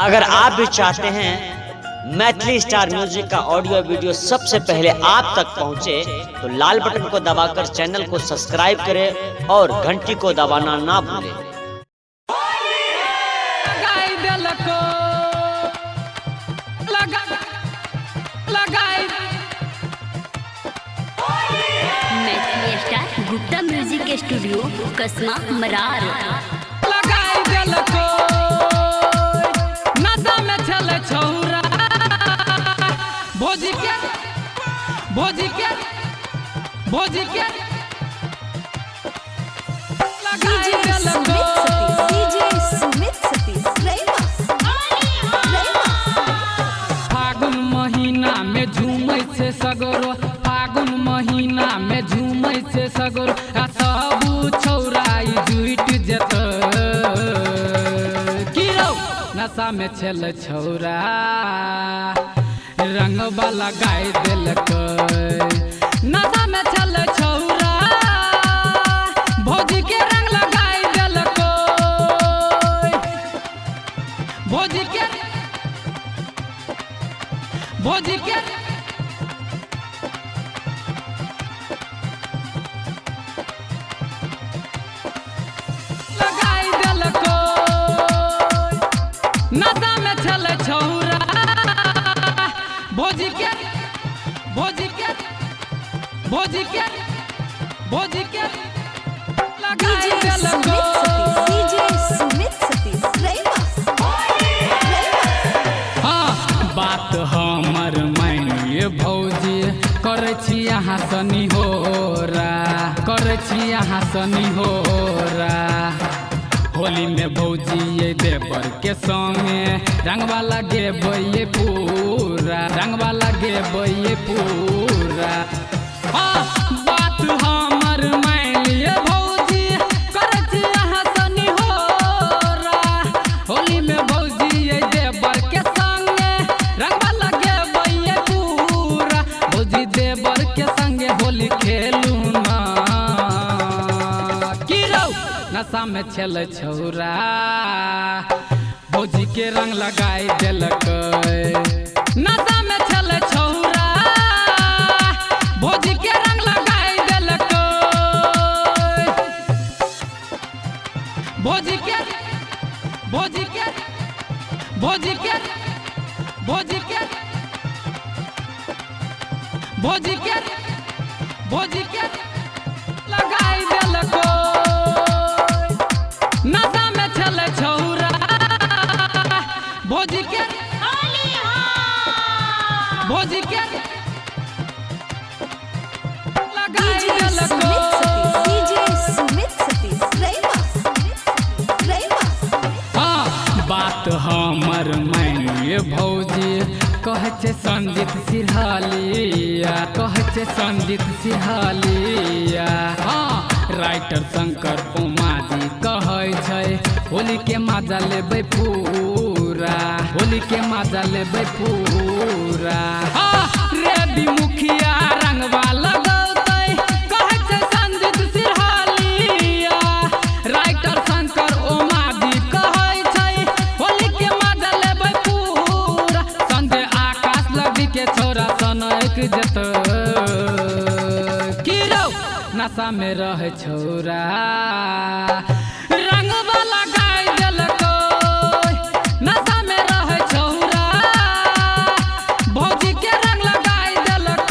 अगर आप भी चाहते हैं मैथिली स्टार म्यूजिक का ऑडियो वीडियो सबसे पहले आप तक पहुंचे तो लाल बटन को दबाकर चैनल को सब्सक्राइब करें और घंटी को दबाना ना भूलें। मैथिली स्टार गुप्ता म्यूजिक के स्टूडियो कसमा मरार। फागुन महीना में झूमै से सगरो, फागुन महीना में झूमै से सगरो, आ सब छौराई जुट जेत किरौ नशा में छल छौरा रंगवा लगाय देलक। नशा में छल छौरा भौजी के रंग लगाय देलक। भौजी के लगाय देलक। नशा में छल छौरा भौजी के लगाय देलक। बात हमर मानिए भौजी, करे छी अहाँ सनी होरा, करे छी अहाँ सनी होरा। होली में भौजी ये देवर के संगे रंगवा लगे बइये पूरा, रंगवा लगे बइये पूरा। बात हमर मानिए भौजी, करे छी अहाँ सनी होरा। होली में भौजी ये देवर के संगे रंगवा लगे बइये पूरा। भौजी देवर के संगे होली खेलू ना किरौ नशा में छल छौरा भौजी के रंग लगाय देलक। नशा में छल छौरा भौजी के रंग लगाय देलक। भौजी के लगाय देलक। नशा में छल छौरा भौजी के लगाय देलक। बात हमर मानिए भौजी, कहै छै संजीत सिरहालिया, कहै छै संजीत सिरहालिया। राइटर शंकर उमाजी कहै छै होली के मजा लेबै पूरा, होली के मजा लेबै पूरा। रेडी मुखिया रंगवा लगौतै, कहै छै संजीत सिरहालिया। राइटर शंकर उमाजी कहै छै होली के मजा लेबै पूरा। संजय आकाश लगी के छोरा सनक जेत किरौ नशा में रह छौरा रंगवा लगाय देलक। नशा में रह छौरा भौजी के रंग लगाय देलक।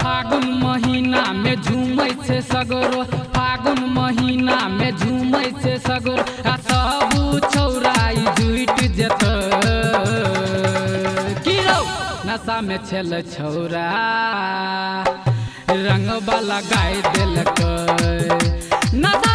फागुन महीना में झूमै से सगरो, फागुन महीना में झूमै से सगरो, आ सब छौराई जुट जेत किरौ नशा में छल छौरा रंगवा लगाय देलक। नशा